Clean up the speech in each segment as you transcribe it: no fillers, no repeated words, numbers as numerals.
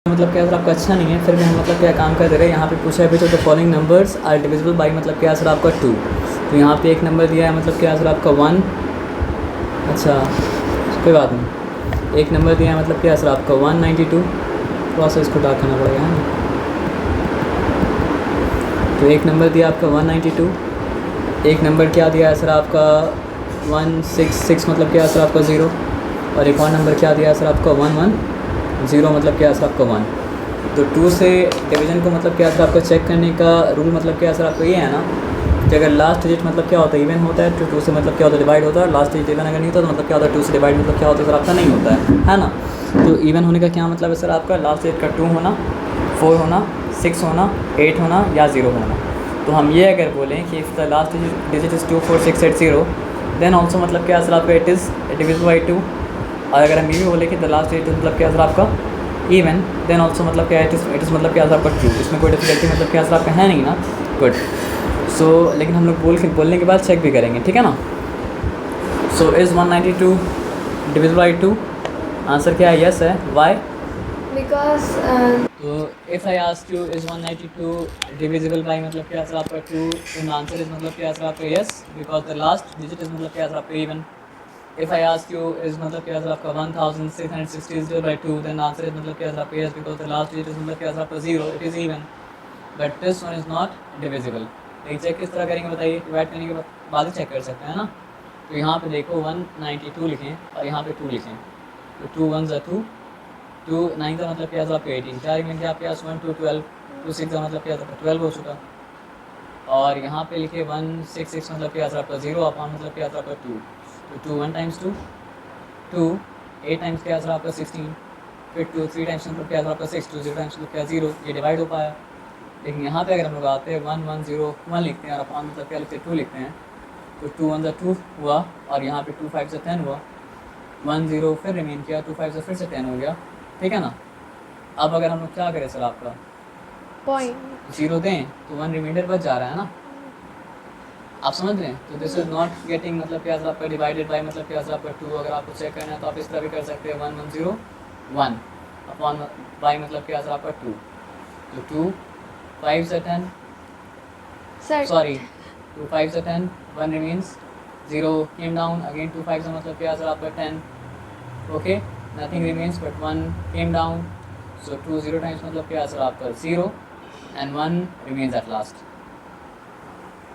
मतलब क्या सर आपका अच्छा नहीं है, फिर भी हम मतलब क्या काम कर दे रहे हैं। यहाँ पे पूछा है which of the following numbers are divisible by मतलब क्या सर आपका 2। तो यहाँ पे एक नंबर दिया है मतलब क्या सर आपका 1। अच्छा कोई बात नहीं, एक नंबर दिया है मतलब क्या सर आपका 192। थोड़ा सा इसको डार्क करना पड़ेगा है ना। तो एक नंबर दिया आपका 192, एक नंबर क्या दिया है सर आपका 166 मतलब क्या है सर आपका 0, और एक और नंबर क्या दिया है सर आपका 110 मतलब क्या है सर आपका 1। तो 2 से डिवीज़न को मतलब क्या है सर आपको चेक करने का रूल मतलब क्या है सर आपको ये है ना कि अगर लास्ट डिजिट मतलब क्या होता है इवन होता है तो 2 से मतलब क्या होता है डिवाइड होता है, लास्ट डिजिट इवन अगर नहीं होता तो मतलब क्या होता है 2 से डिवाइड मतलब क्या होता है सर आपका नहीं होता है ना। तो इवन होने का क्या मतलब है सर आपका लास्ट डिजिट का 2 होना, 4 होना, 6 होना, 8 होना या 0 होना। तो हम ये अगर बोलें कि if the last digit is 2 4 6 8 0 then also मतलब क्या सर आपका इट इज़ डिविजिबल बाई 2। और अगर हम ये भी बोले कि द लास्ट डिजिट मतलब क्या सर आपका इवन देन ऑल्सो मतलब क्या इट इज़ मतलब क्या सर आपका ट्रू। इसमें कोई डिफिकल्टी मतलब क्या सर आपका है नहीं ना। गुड। सो लेकिन हम लोग बोलने के बाद चेक भी करेंगे, ठीक है ना। So is 192 divisible by 2? Answer क्या है? यस है। वाई? Because तो if I ask you is 192 divisible by मतलब क्या सर आपका 2, देन आंसर इज़ मतलब क्या सर आपका yes, because the last digit is मतलब क्या सर आपका even. If I ask you is मतलब क्या सर आपका 1660 बाई 2, देन आंसर इज़ मतलब क्या सर आपका yes, because the last digit is मतलब क्या सर आपका 0, it is even. But this one is not divisible. तो चेक किस तरह करेंगे बताइए? डिवाइड करने के बाद ही चेक कर सकते हैं ना। तो यहाँ पे देखो 192 लिखें और यहाँ पे 2 लिखें, तो 2 1 2, 2 9 का मतलब क्या था आपका 18, 4 मिल गया आपके पास 1 2 12, 2 6 का मतलब क्या था 12 हो चुका। और यहाँ पे लिखे 166 मतलब क्या था आपका 0 अपॉन मतलब क्या था आपका 2, तो 2 1 टाइम्स 2 2, 8 टाइम्स क्या था आपका 16, फिर 2 3 टाइम्स मतलब क्या था आपका 6, 2 0 टाइम्स मतलब क्या 0, ये डिवाइड हो पाया। लेकिन यहाँ पे अगर हम लोग आते हैं 1 1 0 1 लिखते हैं और अपॉन मतलब क्या लिखते हैं 2 लिखते हैं, तो 2 1 2 हुआ और यहाँ पे 2 5 से 10 हुआ, 1 0 फिर रिमेन किया, 2 5 से फिर से 10 हो गया, ठीक है ना। अब अगर हम लोग क्या करें सर आपका point. 0 दें तो 1 रिमाइंडर बच जा रहा है ना, आप समझ रहे हैं। तो दिस इज नॉट गेटिंग मतलब क्या सर आपका डिवाइडेड बाई मतलब क्या सर आपका 2। अगर आपको चेक करना है तो आप इस तरह भी कर सकते हैं 1 1 0 1 अपॉन बाई मतलब क्या सर आपका 2, तो 2 5 से 10 Sir, सॉरी 2 5 से 10, 1 रिमेन्स, 0 केम डाउन अगेन, 2 5 से मतलब क्या सर आपका 10, okay nothing remains but 1 came down, so 2 0 times मतलब क्या सर आपका 0 एंड 1 रिमेन्स एट लास्ट।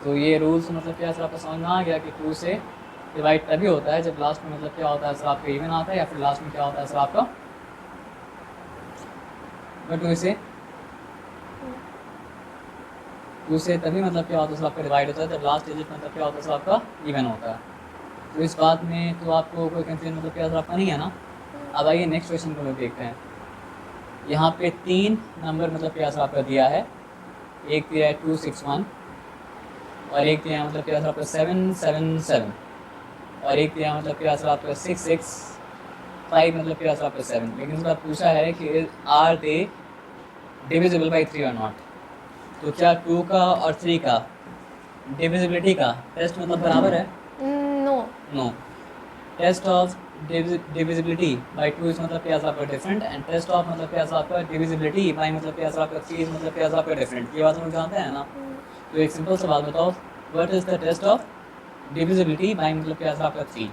तो ये रूल्स मतलब क्या सर आपको समझ में आ गया कि 2 से डिवाइड तभी होता है जब लास्ट में मतलब क्या होता है सर आपका इवन आता है, या फिर लास्ट में क्या होता है सर आपका बट 2 से तभी मतलब क्या होता है सर आपका डिवाइड होता है जब लास्ट डिजिट मतलब क्या होता है सर आपका इवन होता है। तो इस बात में तो आपको कोई कंफ्यूजन मतलब क्या सर आपका नहीं है ना। अब आइए नेक्स्ट क्वेश्चन को लोग देखते हैं। यहाँ पे 3 नंबर मतलब क्या सर आपका दिया है, एक दिया है 261 और एक दिया है मतलब क्या सर आपका 777 और एक दिया मतलब क्या सर आपका 665 मतलब क्या सर आपका 7। लेकिन उसका पूछा है कि आर दे डिविजिबल बाई 3 और नॉट। तो क्या 2 का और 3 का डिविजिबिलिटी का टेस्ट मतलब बराबर है? no. No. Test of divisibility by 2 is मतलब क्या आपका डिफरेंट, एंड टेस्ट ऑफ मतलब क्या आपका डिविजिबिलिटी बाई मतलब क्या आपका 3 इज मतलब क्या आपका डिफरेंट। ये बात हम लोग जानते हैं ना। तो एक सिंपल सा बात बताओ, what is the test of divisibility by मतलब क्या आपका 3?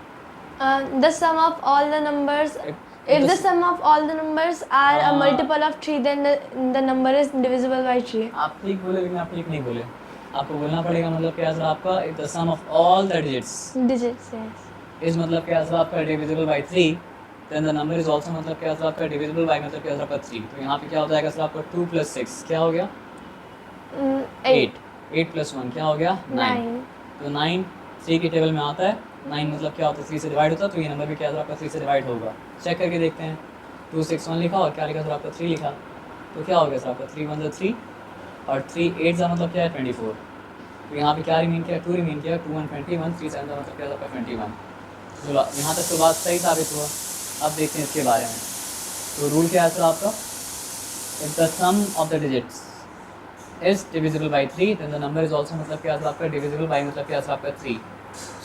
The sum of all the numbers. If the sum of all the numbers are a multiple of 3, then the number is divisible by 3. आप ठीक बोले लेकिन आप ठीक नहीं बोले। आपको बोलना पड़ेगा मतलब क्या सर आपका if the sum of all the digits Digits, yes. Is मतलब क्या सर आपका divisible by 3, then the number is also मतलब क्या सर आपका डिविजिबल बाई मतलब क्या सर आपका 3। तो यहाँ पे क्या हो जाएगा सर आपका 2 + 6 क्या हो गया 8. 8 + 1 क्या हो गया 9। 9. तो 9 3 की टेबल में आता है, 9 मतलब क्या होता है 3 से डिवाइड होता है, तो ये नंबर भी क्या सर आपका 3 से डिवाइड होगा। चेक करके देखते हैं। 2 6 1 लिखा और क्या लिखा सर आपका 3 लिखा, तो क्या हो गया सर आपका 3 1 3 और 3 8 का मतलब क्या है 24। तो यहाँ पे क्या रिमेन किया 2 रिमेन किया, 2 1 21, 3 7 का मतलब क्या आपका 21। तो यहाँ तक तो बात सही साबित हुआ। अब देखते हैं इसके बारे में। तो रूल क्या है सर आपका, if the sum of the digits is divisible by 3 then the number is also मतलब क्या आपका divisible by मतलब क्या आपका 3।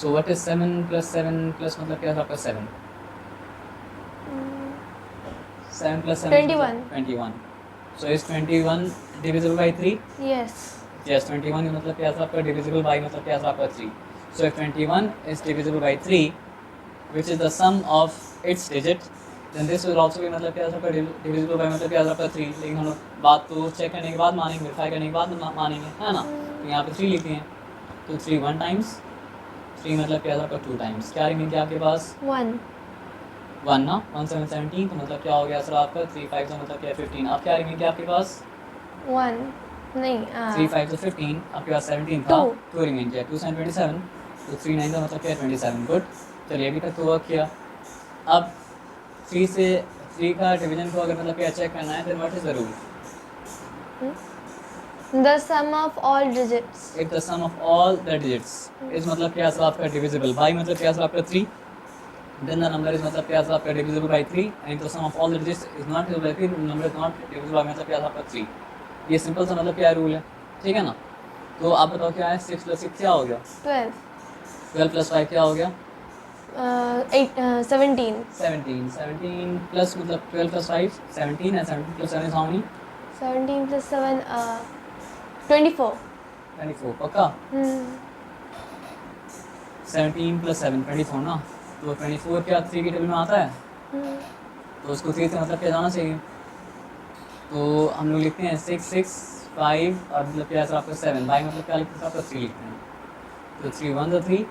so what is 7 + 7 plus मतलब क्या आपका 7? 7 plus 7 21. 21. So is 21 divisible by 3? Yes. Yes, 21 मतलब क्या था आपका divisible by मतलब क्या था आपका 3. So if 21 is divisible by 3, which is the sum of its digit, then this will also be मतलब क्या था आपका divisible by मतलब क्या था आपका 3. लेकिन हम लोग बात तो चेक करने के बाद मानेंगे, वेरीफाई करने के बाद मानेंगे, है ना. तो यहाँ पे 3 लिखते हैं, तो 3 1 times, 3 मतलब क्या था आपका 2 times. क्या रिमेन किया आपके पास? 1. 1 ना, 1 7 17, तो मतलब क्या हो गया सर आपका 3 5 का मतलब क्या है 15. अब क्या रिमेन किया आपके पास? 1. नहीं. 3 5 तो 15, आपके पास 17 था, 2. 2 रिमेन किया, 2 7 27, तो 3 9 का मतलब क्या है 27. गुड. चलिए अभी तक तो वर्क किया. अब 3 से 3 का डिवीजन को अगर मतलब क्या चेक करना है, then what is the rule? The sum of all digits. If the sum of all the digits is मतलब क्या सर आपका divisible by मतलब क्या सर आपका 3, then the number is मतलब क्या सर आपका divisible by 3, and if the sum of all the digits is not divisible by 3, the number is not divisible by मतलब क्या सर आपका 3. ये सिंपल सा मतलब क्या रूल है, ठीक है ना. तो आप बताओ क्या है, 6 plus 6 क्या हो गया? 12. 12 plus 5 क्या हो गया? 17. 17. 17 plus मतलब 12 plus 5 17, and 17 plus 7 is how many? 17 plus 7. 24. 24. पक्का? 17 plus 7 24 ना. तो 24 क्या 3 की टेबल में आता है, तो उसको 3 से मतलब क्या जाना चाहिए. तो हम लोग लिखते हैं 6 6 5 और मतलब क्या सर आपका 7 बाई मतलब क्या लिखते हैं सर आपका 3 लिखते हैं. तो 3 1 तो 3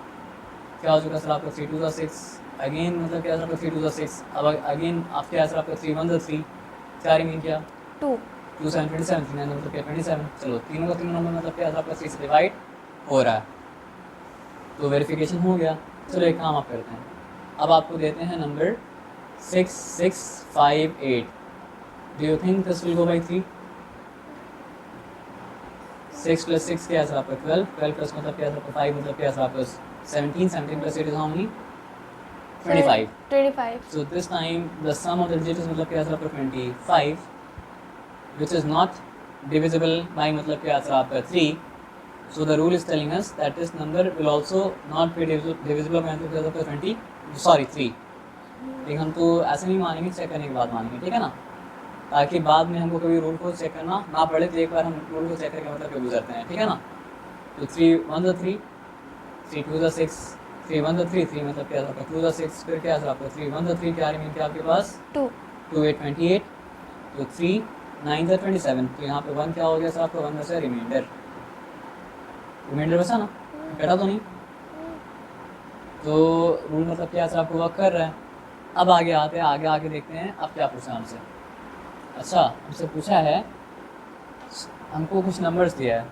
क्या हो चुका सर आपका 3 2 6 अगेन मतलब क्या सर आपका 3 2 6. अब अगेन आप क्या सर आपका 3 1 तो 3 क्या रिमेन किया 2. 2 7 27 3 मतलब क्या 27. चलो तीनों का तीनों नंबर मतलब क्या सर आपका 3 से डिवाइड हो रहा है, तो वेरिफिकेशन हो गया. चलो एक काम आप करते हैं, अब आपको देते हैं number 6 6 5 8. Do you think this will go by 3? 6 plus 6 क्या है सर आपका 12, 12 plus मतलब क्या है सर आपका 5 मतलब क्या है सर आपका 17, 17 plus 8 is how many? 25. 25. So this time the sum of the digits is मतलब क्या है सर आपका 25, which is not divisible by मतलब क्या है सर आपका 3. So the rule is telling us that this number will also not be divisible by मतलब क्या है सर आपका 3. लेकिन हम तो ऐसे नहीं मानेंगे, चेक करने के बाद मानेंगे, ठीक है ना, ताकि बाद में हमको कभी रूल को चेक करना ना पड़े. तो एक बार हम रूल को चेक करके मतलब के गुजरते हैं, ठीक है ना. तो 3 1 3, 3 2 6, 3 1 3, 3 मतलब क्या आपका 2 6, फिर क्या सर आपका 3 1 3 क्या रिमेन क्या आपके पास 2. 2 8 28, तो 3 9 27. तो यहाँ पे 1 क्या हो गया सर आपका 1 बचा रिमाइंडर बचा ना, कटा तो नहीं. तो रूल मतलब क्या सर आपको वर्क कर रहा है. अब आगे आते हैं, आगे देखते हैं अब क्या पूछा हमसे. अच्छा हमसे पूछा है, हमको कुछ नंबर्स दिया है.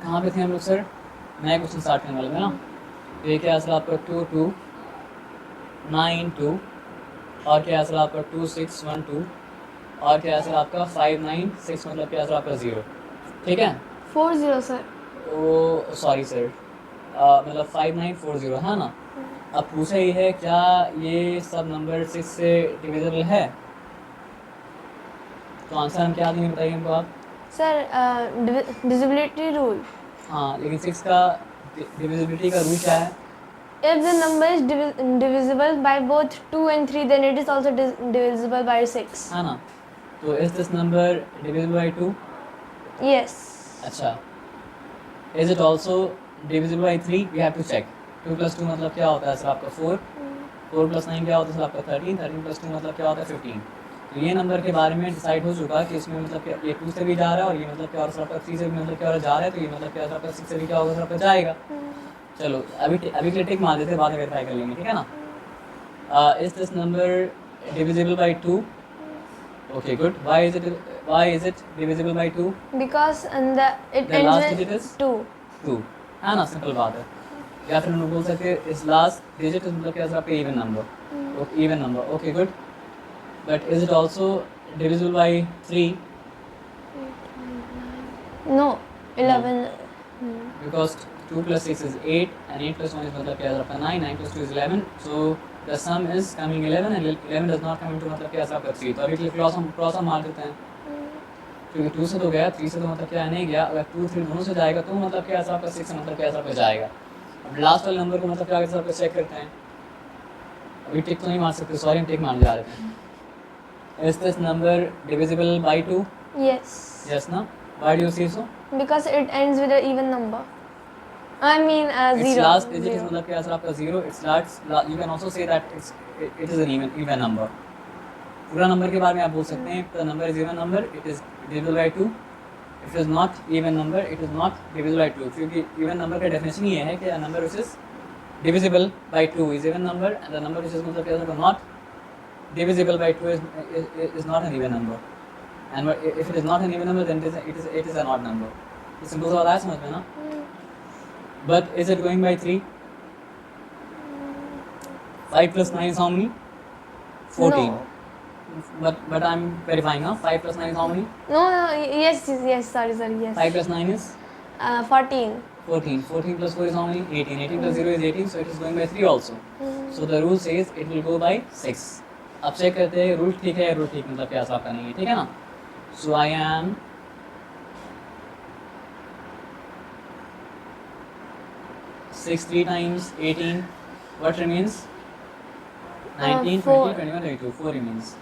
कहाँ पे थे हम लोग सर? नया क्वेश्चन स्टार्ट करने वाले हैं ना. ये क्या है सर आपका 2 2 9 2, और क्या है सर आपका 2 6 1 2, और क्या है सर आपका 5 9 6 मतलब क्या है सर आपका 0. ठीक है. 40 सर. ओ सॉरी सर, मतलब 5 9 4 0 है ना. अब पूछा ही है क्या ये सब नंबर 6 से डिविजिबल है, तो आंसर हम क्या देंगे बताइए हमको आप. Sir divisibility rule. हाँ लेकिन 6 का डिविजिबिलिटी का रूल क्या है? If the number is divisible by both 2 and 3, then it is also divisible by 6. है ना. तो is this number divisible by 2? Yes. अच्छा. Is it also divisible by 3? We have to check. 2 plus 2 मतलब क्या होता है सर आपका 4, 4 plus 9 क्या होता है सर आपका 13, 13 plus 2 मतलब क्या होता है 15. तो ये नंबर के बारे में डिसाइड हो चुका कि इसमें मतलब क्या ये 2 से भी जा रहा है, और ये मतलब क्या और सर आपका 3 से भी मतलब क्या जा रहा है, तो ये मतलब क्या सर आपका 6 से भी क्या होगा सर आपका जाएगा. चलो अभी के लिए टिक मार देते हैं, बाद में वेरीफाई कर लेंगे, ठीक है ना. Is this number divisible by 2? Okay good. Why is it divisible by 2? Because and it The last ends digit with is 2. 2, है ना. सिंपल बात है. या फिर हम लोग बोल सकते हैं इस लास्ट डिजिट मतलब क्या सर आपका even number. Okay good. But is it also divisible by 3? No. 11. Because 2 plus 6 is 8, and 8 plus 1 is मतलब क्या सर आपका 9, 9 plus 2 is 11. So the sum is coming 11, and 11 does not come into मतलब क्या sir आपका 3. तो अभी के लिए क्रॉस हम मार देते हैं, क्योंकि 2 से तो गया, 3 से तो मतलब क्या नहीं गया. अगर 2 3 दोनों से जाएगा तो मतलब क्या सर आपका 6 मतलब क्या सर आपका जाएगा. अब लास्ट वाले नंबर को मतलब क्या सर आपका चेक करते हैं. अभी टिक तो नहीं मार सकते, सॉरी हम टिक मारने जा रहे थे। Is this number divisible by 2? Yes. Yes ना, व्हाई डू यू से सो? Because it ends with an even number. I mean Its zero. last digit is Zero. मतलब क्या सर आपका 0, it starts, you can also say that it is an even number. पूरा number के बारे में आप बोल सकते हैं, the number is even number, it is divisible by 2. If it is not even number, it is not divisible by 2. क्योंकि even number का definition ये है कि a number which is divisible by 2 is even number, and the number which is मतलब क्या sir not divisible by 2 is not an even number. And if it is not an even number, then it is an odd number. ये simple सा बात है, समझ में ना? But is it going by 3? 5 plus 9 is how many? 14. No. But I'm verifying, huh? 5 plus 9 is how many? No, yes, sorry, yes. 5 plus 9 is 14. 14. 14 plus 4 is how many? 18. 18 plus 0 is 18, so it is going by 3 also. So the rule says it will go by 6. अब check करते हैं rule ठीक है या rule ठीक मतलब क्या आपका नहीं है, ठीक है ना? So I am 6 3 times 18, what remains? 19, 4. 20, 21, 22, 4 remains.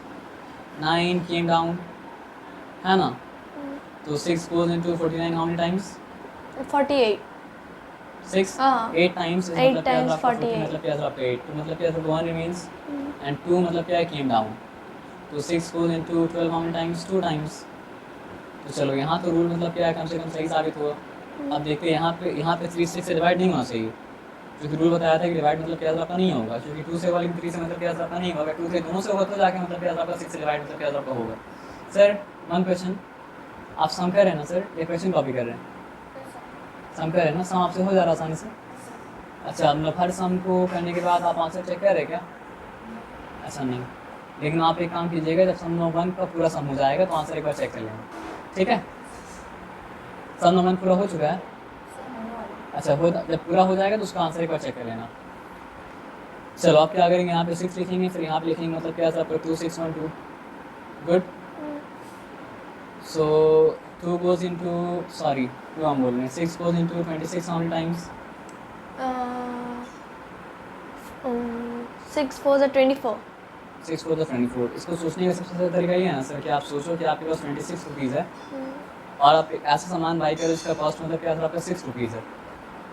9 came down, है ना? तो 6 goes into 49 how many times? 48. 6, 8 times is 8 मतलब क्या times आपका 48. मतलब क्या आपका 8, तो मतलब क्या 1 remains and 2 मतलब क्या came down. तो 6 goes into 12 how many times? 2 times. तो चलो यहाँ तो रूल मतलब क्या है, कम से कम सही साबित हुआ। अब देखते हैं यहाँ पे 3 6 से डिवाइड नहीं होना चाहिए, क्योंकि रूल बताया था कि डिवाइड मतलब क्या आपका नहीं होगा, क्योंकि 2 से वाली 3 से मतलब क्या आपका नहीं होगा, 2 से दोनों से होगा तो जाके मतलब क्या आपका 6 से डिवाइड मतलब क्या आपका होगा। सर वन क्वेश्चन, आप सम कर रहे हैं ना सर, ये क्वेश्चन कॉपी कर रहे हैं, सम कर रहे हैं ना, सम आपसे हो जा रहा आसानी से? अच्छा, मतलब हर सम को करने के बाद आप आंसर चेक कर रहे हैं क्या? अच्छा नहीं, लेकिन आप एक काम कीजिएगा, जब सम नंबर 1 का पूरा सम हो जाएगा तो आंसर एक बार चेक कर लेंगे, ठीक है? सम नंबर 1 पूरा हो चुका है? अच्छा, जब पूरा हो जाएगा तो उसका आंसर एक बार चेक कर लेना। चलो आप क्या करेंगे, यहाँ पे 6 लिखेंगे, फिर यहाँ पे लिखेंगे मतलब क्या सर आपका 2 6 1 2, गुड। सो 2 goes into, सॉरी 2 हम बोल रहे हैं, 6 goes into 26 how many times? 6 4 are 24. 6 4 24। इसको सोचने का सबसे अच्छा तरीका ये है ना सर कि आप सोचो कि आपके पास 26 रुपीज़ है और आप एक ऐसा सामान बाई करो जिसका कॉस्ट मतलब क्या सर आपका 6 रुपीज़ है,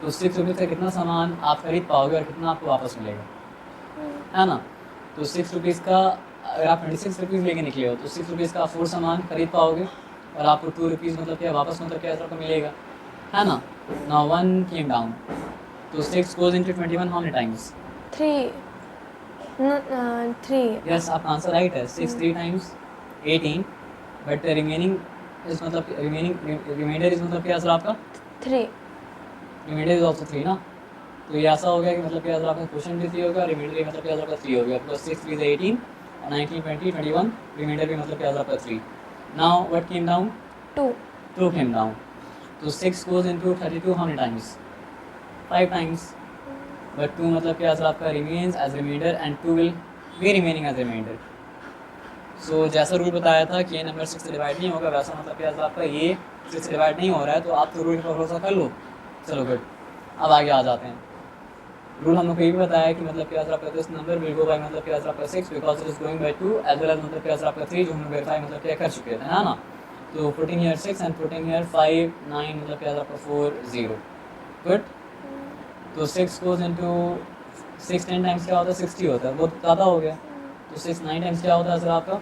तो 6 रुपीज़ का कितना सामान आप खरीद पाओगे और कितना आपको वापस मिलेगा, है ना? तो 6 रुपीज़ का अगर आप 26 रुपीज़ लेके निकले हो तो 6 रुपीज़ का आप 4 सामान खरीद पाओगे और आपको 2 रुपीज़ मतलब क्या वापस मतलब क्या आपको मिलेगा, है ना? नाउ 1 केम डाउन, तो 6 goes into 21 how many times? 3. No, 3. Yes, आपका आंसर राइट है, 6 3 times 18, बट रिमेनिंग इज मतलब रिमाइंडर इज मतलब क्या सर आपका 3. रिमाइंडर इज ऑल्सो 3 ना, तो ये ऐसा हो गया कि मतलब क्या सर आपका क्वेश्चन भी 3 होगा, रिमाइंडर मतलब क्या सर आपका 3 हो गया, प्लस 6 3 18 और 19 20 21 रिमाइंडर भी मतलब क्या सर आपका 3। Now what came down? 2. 2 came down, तो 6 goes into 32 how many times? 5 times, but 2 मतलब क्या सर आपका remains as remainder and 2 will be remaining as remainder। सो जैसा रूल बताया था कि ये नंबर 6 से डिवाइड नहीं होगा, वैसा मतलब क्या सर आपका ये 6 से डिवाइड नहीं हो रहा है, तो आप तो रूल पर भरोसा कर लो। चलो गुड, अब आगे आ जाते हैं। रूल हम लोग को ये भी बताया कि मतलब क्या सर आपका this number will go by मतलब क्या सर आपका 6 because it is going by 2 as well as मतलब क्या सर आपका 3 जो हम लोग वेरीफाई मतलब क्या कर चुके थे, है ना? तो 14 here 6 and 14 here 5 9 मतलब क्या सर आपका 4 0, गुड। तो 6 goes into 6 10 टाइम्स क्या होता है 60 होता है, बहुत ज़्यादा हो गया, तो 6 9 टाइम्स क्या होता है सर आपका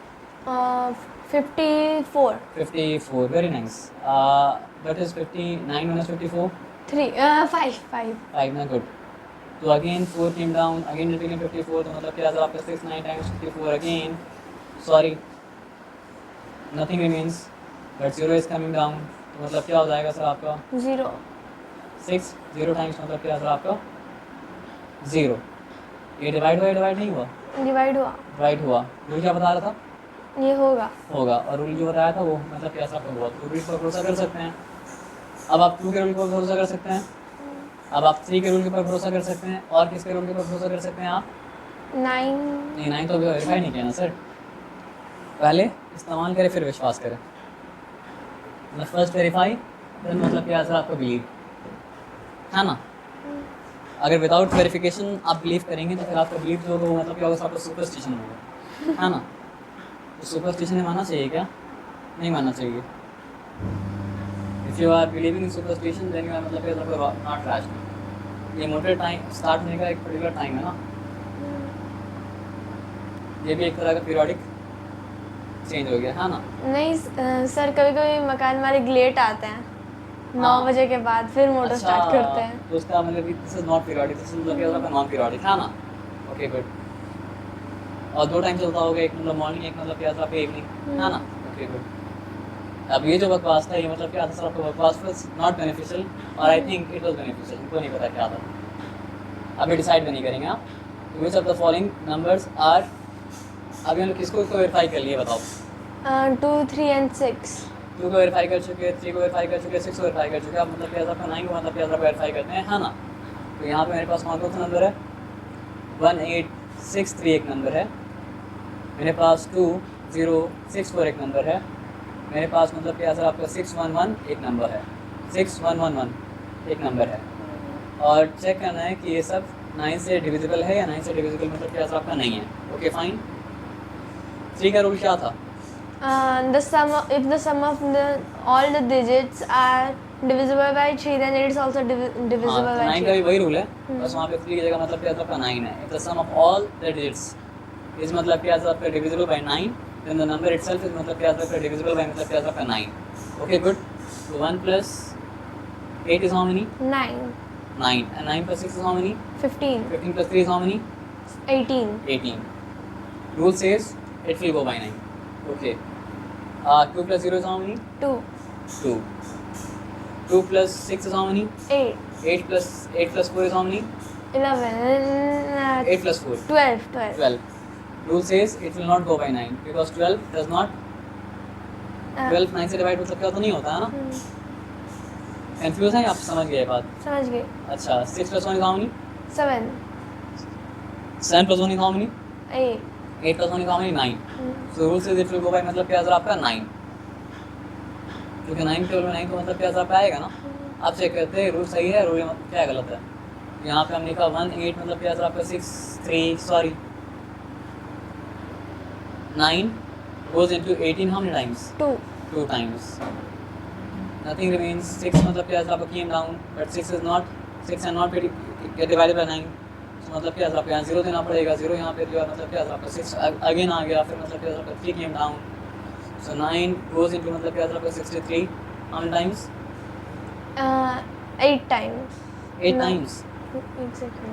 54. 54, very nice. That is 59 minus 54 3. 5. 5 ना, गुड। तो again 4 came down, again repeating 54, तो मतलब क्या सर आपका 6 9 times 54 again, sorry nothing remains but 0 is coming down, तो मतलब क्या हो जाएगा सर आपका 0. 6 0 टाइम्स मतलब क्या सर आपका 0। ये डिवाइड नहीं हुआ, डिवाइड हुआ, डिवाइड हुआ। रूल क्या बता रहा था? ये होगा। और रूल जो बताया था वो मतलब कैसा हुआ, तो रूल पर भरोसा कर सकते हैं। अब आप 2 के रूल पर भरोसा कर सकते हैं, अब आप 3 के रूल के ऊपर भरोसा कर सकते हैं, और किसके रूल के ऊपर भरोसा कर सकते हैं आप? 9. नहीं 9 तो अभी वेरीफाई नहीं किया ना सर, पहले इस्तेमाल करें फिर विश्वास करें, मतलब फर्स्ट वेरीफाई देन मतलब क्या सर आपका बिलीव, है ना? अगर विदाउट वेरिफिकेशन आप बिलीव करेंगे तो फिर आपका बिलीव जो होगा वो मतलब क्या होगा, आपका सुपरस्टिशन होगा, है ना। तो सुपरस्टिशन में मानना चाहिए क्या? नहीं मानना चाहिए। If you are believing in superstition then you are मतलब क्या नॉट रैशनल। ये मोटर टाइम स्टार्ट होने का एक पर्टिकुलर टाइम है ना, ये भी एक तरह का पीरियोडिक चेंज हो गया, है ना। नहीं सर, कभी कभी मकान मालिक लेट आते हैं 9 हाँ। बजे के बाद, फिर मोटर अच्छा, स्टार्ट करते हैं। तो उसका मतलब this is not periodic, this is मतलब क्या होगा, नॉन पीरियोडिक, है ना। Okay good. और 2 टाइम चलता होगा, एक मतलब मॉर्निंग, एक मतलब क्या था आपका इवनिंग, है ना। Okay good. अब ये जो बकवास था ये मतलब क्या था सर, आपका बकवास वाज नॉट बेनिफिशियल और I think it was beneficial, हमको नहीं पता क्या था, अभी डिसाइड भी नहीं करेंगे आप। Which of the following numbers are, अभी हम लोग किसको वेरीफाई कर लिए बताओ। 2, 3 and 6। 2 को वेरीफाई कर चुके, 3 को वेरीफाई कर चुके, 6 को वेरीफाई कर चुके। अब मतलब क्या आपका 9 को मतलब क्या वेरीफाई करते हैं, है ना। तो यहाँ पे मेरे पास कौन सा नंबर है, 1863 एक नंबर है, मेरे पास 2064 एक नंबर है, मेरे पास मतलब क्या सर आपका 611 एक नंबर है, 6111 एक नंबर है। और चेक करना है कि ये सब 9 से डिविजिबल है या 9 से डिविजिबल मतलब क्या सर आपका नहीं है। Okay fine. 3 का रूल क्या था? If the sum of all the digits are divisible by 3, then it is also divisible हाँ, तो by 9 का भी 3. वही रूल है, बस वहाँ पे 3 की जगह मतलब क्या आपका 9 है। If the sum of all the digits is मतलब क्या आपका divisible by 9, then the number itself is मतलब क्या आपका डिविजिबल बाय मतलब क्या आपका 9। Okay good. तो 1 + 8 is how many? 9, 9, and 9 + 6 is how many? 15, 15 + 3 is how many? 18, 18. Rule says it will go by 9. Okay. 2 + 0 is how many? 2, 2. 2 + 6 is how many? 8, 8 + 4 is how many? 11, 8 + 4. 12, 12. 12. Rule says it will not go by 9 because 12 does not, 12 9 से divide मतलब क्या तो नहीं होता है ना। Confuse है आप, समझ गए बात? समझ गए। अच्छा, 6 + 1 is how many? 7, 7 + 1 is how many? 8. 8 + 1 is how many? 9. So rule says it will go by मतलब क्या सर आपका 9, क्योंकि 9 टेबल में 9 तो मतलब क्या सर आपका आएगा ना। आप चेक करते हैं रूल सही है, रूल क्या गलत है। यहाँ पे हम लिखा 1 8 मतलब क्या सर आपका 6 3 sorry 9 goes into 18 how many times? 2, 2 times. Nothing remains. 6 मतलब क्या आपका came down, but 6 is not, 6 and not get divided by 9. So मतलब क्या आपका यहाँ 0 देना पड़ेगा, 0 यहाँ पे दिया मतलब क्या आपका 6 अगेन आ गया, फिर मतलब क्या आपका 3 came down. So 9 goes into मतलब क्या आपका 63 how many times? 8 times. 8 No. times. Exactly.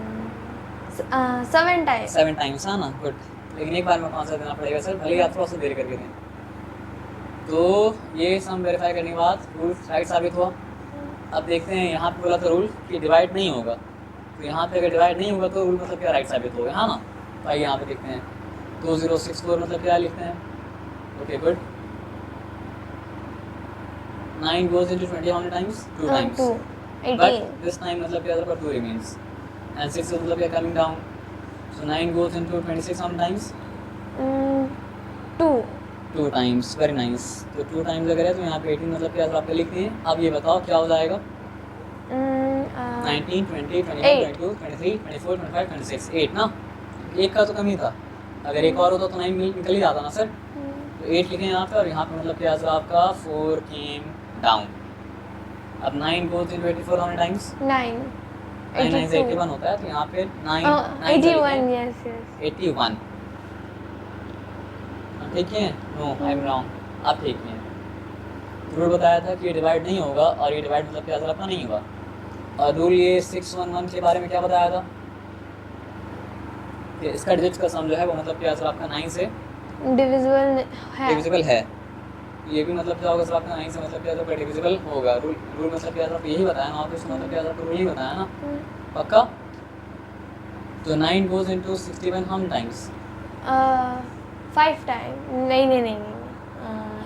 7 times. 7 times, हाँ ना, गुड। लेकिन एक बार में कौन सा देना पड़ेगा सर, भले ही आप थोड़ा सा देर करके दें। तो ये सम वेरीफाई करने के बाद रूल राइट साबित हुआ। अब देखते हैं यहाँ पे बोला था रूल कि डिवाइड नहीं होगा, तो यहाँ पे अगर डिवाइड नहीं होगा तो रूल मतलब क्या राइट साबित होगा, हाँ ना। तो आइए यहाँ पे देखते हैं 2064 मतलब क्या लिखते हैं। Okay good. 9 goes into 20 how many times? 2 times. 2, 18. But this time मतलब क्या होगा, 2 remains and 6 मतलब क्या coming down. So 9 goes into 26 how many times? 2. 2 times. Very nice. तो 2 times अगर है तो यहाँ पे 18 मतलब क्या आपके लिखते हैं। अब ये बताओ क्या हो जाएगा? 19 20 21 22 23 24 25 26 8 ना। एक का तो कमी था, अगर एक और होता तो 9 निकल ही जाता ना सर। तो 8 लिखे यहाँ पे और यहाँ पे मतलब क्या आपका 4 came down. अब 9 goes into 84 how many times? 9. 9 9 से 81 होता है, तो यहाँ पे 9 81, yes, yes. 81 ठीक है। नो आई एम रॉन्ग, आप ठीक हैं। रूल बताया था कि ये डिवाइड नहीं होगा और ये डिवाइड मतलब क्या आपका नहीं होगा। और रूल ये 611 के बारे में क्या बताया था कि इसका डिजिट्स का सम जो है वो मतलब क्या आपका 9 से डिविजिबल है। ये भी मतलब क्या होगा सर आपका 9 से मतलब क्या आपका डिविजिबल होगा। रूल मतलब क्या आपको यही बताया ना, ऑफिस मतलब क्या आपको रूल ही बताया ना, पक्का। तो 9 goes into 61 how many times? 5 times. नहीं.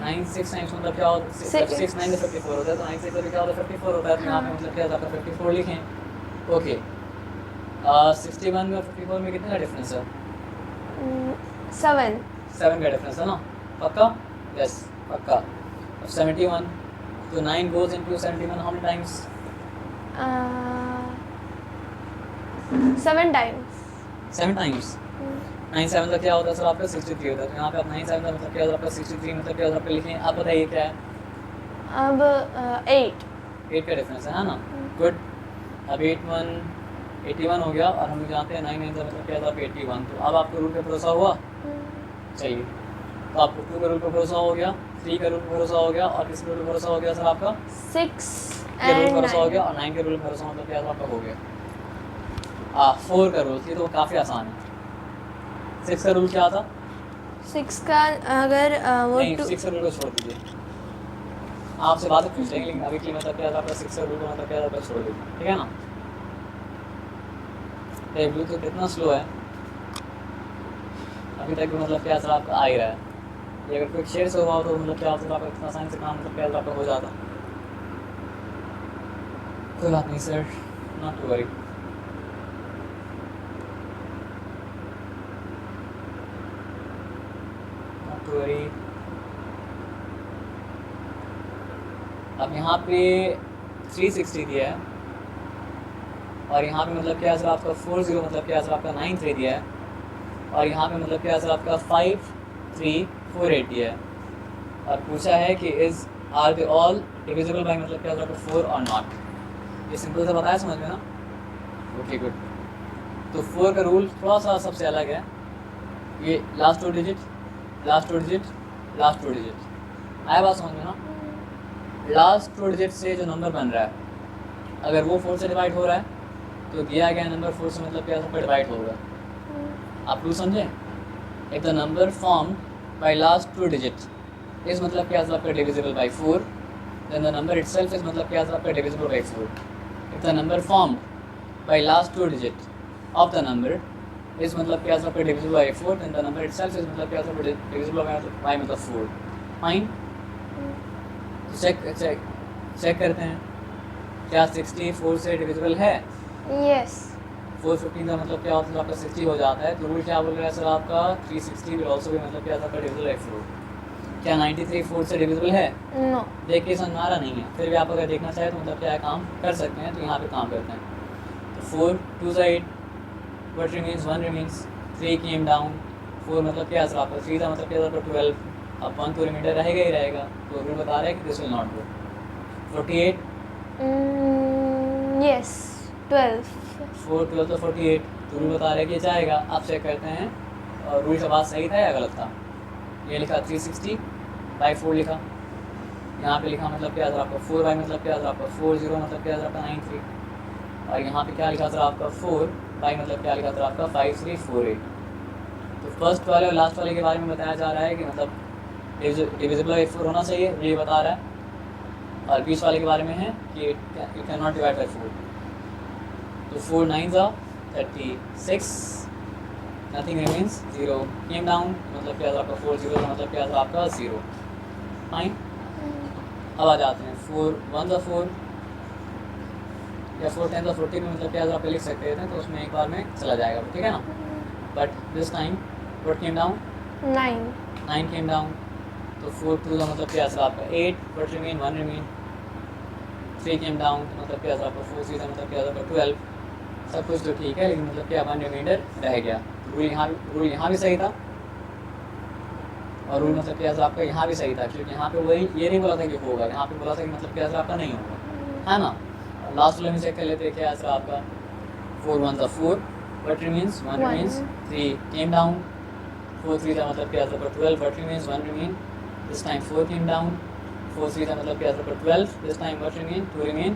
9 6 times मतलब क्या होता है, 6 9 से 54 होता है, तो 9 से क्या होता है 54 होता है, तो यहाँ पे मतलब क्या आपका 54 लिखें। ओके 61 में और 54 में कितना डिफरेंस है? 7 का डिफरेंस है ना, पक्का? यस पक्का। अब 71, तो 9 goes into 71 how many times? 7 times. 7 times 9 7 का क्या होता है सर आपका 63 होता है। तो यहाँ पे आप 9 7 का मतलब क्या होता है आपका 63 मतलब क्या होता है आपका लिखें। आप बताइए क्या है। अब 8. 8 का डिफरेंस है ना। गुड। अब 8 1 81 हो गया और हम लोग जानते हैं 9 9 का मतलब क्या होता है 81। तो अब आपको रूल पे भरोसा हुआ। चलिए तो आपको 2 का रूल पे भरोसा हो गया, 3 का रूल पे भरोसा हो गया और किस रूल पे भरोसा हो गया सर आपका 6 के रूल पे and भरोसा हो 9. गया और 9 के रूल पे भरोसा मतलब क्या आपका हो गया। 4 का रूल ये तो काफ़ी आसान है। 6 का रूल क्या था। 6 का अगर वो नहीं 6 का रूल को छोड़ दीजिए, आपसे बात पूछ लेंगे लेकिन अभी के लिए मतलब क्या था आपका 6 का रूल को मतलब क्या था आपका छोड़ दीजिए, ठीक है ना। ये ब्लूटूथ कितना स्लो है अभी तक भी मतलब क्या सर आपका आ ही रहा है। ये अगर क्विक शेयर से हुआ हो तो मतलब क्या होता है इतना आसानी से काम मतलब क्या आपका हो जाता। कोई बात नहीं sir, not to worry. Not to worry. अब यहाँ पे 360 दिया है और यहाँ पे मतलब क्या सर आपका 40 मतलब क्या सर आपका 93 दिया है और यहाँ पे मतलब क्या सर आपका 5348 दिया है और पूछा है कि is are they all divisible by मतलब क्या सर आपका 4 और नॉट। ये सिंपल से बताया समझ में ना। Okay good. तो 4 का रूल थोड़ा सा सबसे अलग है। ये last 2 digit last 2 digit last 2 digit आया बात समझ में ना। लास्ट 2 डिजिट से जो नंबर बन रहा है अगर वो 4 से डिवाइड हो रहा है तो दिया गया नंबर 4 से मतलब क्या सबका डिवाइड होगा। आप रूल समझें। If the number formed by last 2 digit is मतलब क्या आपका divisible by 4 then the number itself is मतलब क्या आपका divisible by 4। If the number formed by last 2 digit of the number is मतलब क्या आपका divisible by 4 then the number itself is मतलब क्या आपका डिविजिबल बाय मतलब 4। फाइन। चेक करते हैं क्या 64 से डिविजिबल है। Yes. 415 का मतलब क्या होता है आपका 60 हो जाता है। तो रूल क्या बोल रहा है सर आपका 360 विल ऑल्सो भी मतलब क्या आपका डिविजिबल बाय 4। क्या 93 4 से डिविजिबल है। No. देखिए समझ में आ रहा नहीं है फिर भी आप अगर देखना चाहें तो मतलब क्या है काम कर सकते हैं। तो यहाँ पे काम करते हैं। तो 4 2 8 but remains 1 remains 3 came down 4 मतलब क्या सर आपका 3 था मतलब क्या आपका 12 अब 1 तो रिमाइंडर रहेगा ही रहेगा। तो रूल बता रहा है कि this will not go. 48 Yes. 12. 4 12 तो 48 तो रूल बता रहा है कि जाएगा। आप चेक करते हैं और रूल का बात सही था या गलत था। ये लिखा 360 बाई 4 लिखा यहाँ पे लिखा मतलब क्या था आपका 4 बाई मतलब क्या था आपका 40 मतलब क्या था आपका 93 और यहाँ पे क्या लिखा था आपका 4 बाई मतलब क्या लिखा था आपका 5348। तो फर्स्ट वाले और लास्ट वाले के बारे में बताया जा रहा है कि मतलब डिविजिबल बाई 4 होना चाहिए ये बता रहा है और बीच वाले के बारे में है कि it can not divide by 4। तो 4 9s are 36 nothing remains 0 came down मतलब क्या था आपका 40 का मतलब क्या था आपका 0। फाइन। अब आ जाते हैं 4 1s are 4 या 4 10s are 40 में मतलब क्या था आप लिख सकते थे तो उसमें एक बार में चला जाएगा ठीक है ना। But this time what came down 9. 9 came down. तो 4 2 का मतलब क्या था आपका 8 but remain 1 remain 3 came down मतलब क्या था आपका 4 3 का मतलब क्या था आपका 12। सब कुछ तो ठीक है लेकिन मतलब क्या 1 रिमाइंडर रह गया। रूल यहाँ भी सही था और रूल मतलब क्या था आपका यहाँ भी सही था क्योंकि यहाँ पे वही ये नहीं बोला था कि होगा यहाँ पे बोला था कि मतलब क्या था आपका नहीं होगा है ना। लास्ट वाले में चेक कर लेते हैं क्या था आपका 4 1s are 4 but remains 1 remains 3 came down 4 3 का मतलब क्या था आपका 12 but remains 1 remain this time 4 came down 4 3 का मतलब क्या था आपका 12 this time what remain 2 remain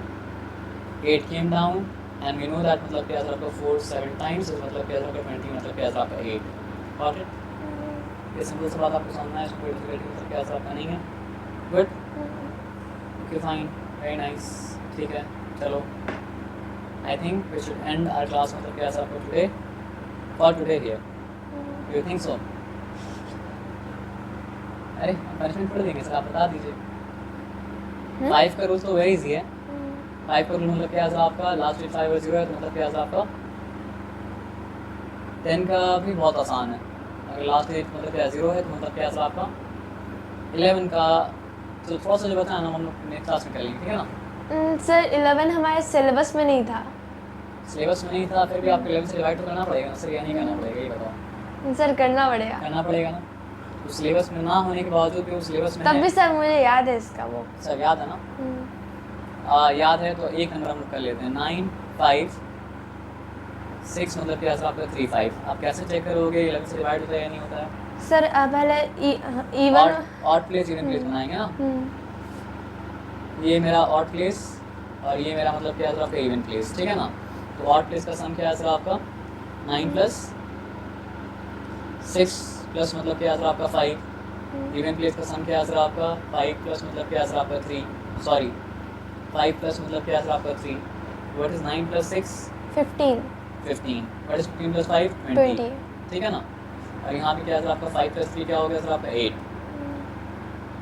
8 came down and we know that मतलब क्या था आपका 4 7 टाइम्स मतलब क्या था आपका 20 मतलब क्या था आपका 8। Got it. ये सिंपल सी बात आपको समझना है इसमें कोई डिफिकल्टी मतलब क्या था आपका नहीं है। Good okay fine very nice ठीक है चलो I think we should end our class मतलब क्या था आपका today for today here you think so. अरे पनिशमेंट पढ़ देंगे सर आप बता दीजिए। 5 का रूल तो वेरी इजी है। 5 का रूल मतलब क्या था आपका लास्ट में 5 और 0 है तो मतलब क्या था आपका 10 का भी बहुत आसान है। अगर लास्ट डेट मतलब क्या 0 है तो मतलब क्या था आपका 11 का तो थोड़ा सा जो बताया ना हम लोग नेक्स्ट क्लास में कर लेंगे ठीक है ना। सर 11 हमारे सिलेबस में नहीं था। सिलेबस में नहीं था फिर भी आपको 11 से डिवाइड तो करना पड़ेगा ना सर, या नहीं करना पड़ेगा ये बताओ। सर करना पड़ेगा। करना पड़ेगा ना, तो सिलेबस में ना होने के बावजूद भी वो सिलेबस में तब है। भी सर मुझे याद है इसका वो। सर याद है ना? याद है तो एक नंबर हम लोग कर लेते हैं 9 5 6 मतलब क्या सर आपका 3 5। आप कैसे चेक करोगे 11 से डिवाइड होता है या नहीं होता है? सर पहले even odd place even place बनाएंगे ना, ये मेरा ऑड प्लेस और ये मेरा मतलब क्या है सर आपका इवन प्लेस, ठीक है ना। तो ऑड प्लेस का सम क्या है सर आपका 9 प्लस 6 प्लस मतलब क्या है सर आपका 5। इवन प्लेस का सम क्या है सर आपका 5 प्लस मतलब क्या है सर आपका 3, सॉरी 5 प्लस मतलब क्या है सर आपका 3। What is 9 plus 6? 15। 15। What is 15 plus 5? 20, ठीक है ना। और यहाँ पे क्या है सर आपका 5 प्लस 3 क्या हो गया सर आपका 8।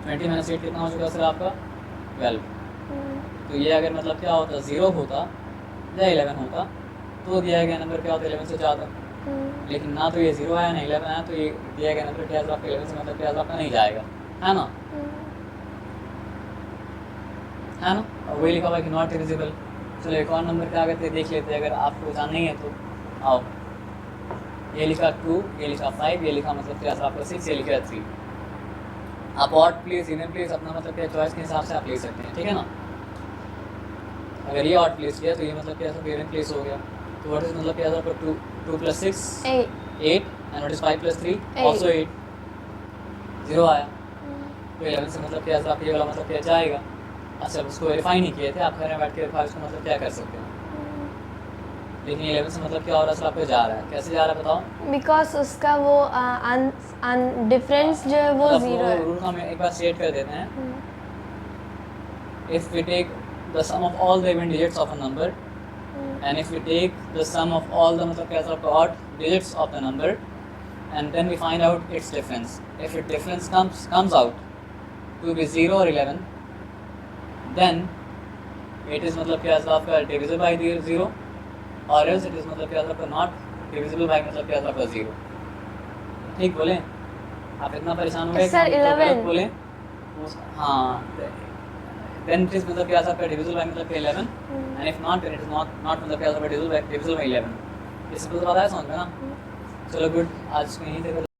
20 माइनस 8 कितना हो चुका सर आपका 12। तो ये अगर मतलब क्या होता 0 होता या 11 होता तो दिया गया नंबर क्या होता 11 से ज़्यादा, लेकिन ना तो ये 0 आया ना 11 आया, तो ये दिया गया नंबर क्या है आपका 11 से मतलब क्या है आपका नहीं जाएगा, है ना। है ना, और वही लिखा हुआ है कि नॉट डिविजिबल। चलो एक और नंबर क्या करते देख लेते हैं, अगर आपको जानना ही है तो आओ। ये लिखा 2, ये लिखा 5, ये लिखा मतलब क्या आपका 6, ये लिखा 3। आप ऑड प्लेस इवन प्लेस अपना मतलब क्या चॉइस के हिसाब से आप ले सकते हैं, ठीक है ना। अगर ये ऑड प्लेस किया तो ये मतलब क्या सब इवन प्लेस हो गया। तो व्हाट इज मतलब क्या आपका 2 plus 6 8 and what is 5 plus 3 also 8। 0 आया तो 11 से मतलब क्या आप ये वाला मतलब क्या जाएगा। अच्छा उसको वेरीफाई नहीं किए थे आप, घर में बैठ के इसको मतलब क्या कर सकते हैं, लेकिन 11 से मतलब क्या हो रहा है सर आपको जा रहा है, कैसे जा रहा है बताओ। बिकॉज उसका वो डिफरेंस जो है वो मतलब 0 है। रूल हम एक बार स्टेट कर देते हैं। If we take the sum of all the even digits of a number and if we take the sum of all the मतलब क्या sir odd digits of the number and then we find out its difference, if its difference comes out to be 0 or 11 then it is मतलब क्या sir आपका divisible by 0 or else it is मतलब क्या sir आपका not divisible by मतलब क्या sir आपका 0। ठीक बोले आप, इतना परेशान हो गए सर 11 बोले। हाँ then it is मतलब क्या आपका divisible by मतलब 11 and if not then it is not मतलब क्या divisible by 11। ये सिंपल सी बात है, समझ में ना। चलो गुड, आज को यहीं तक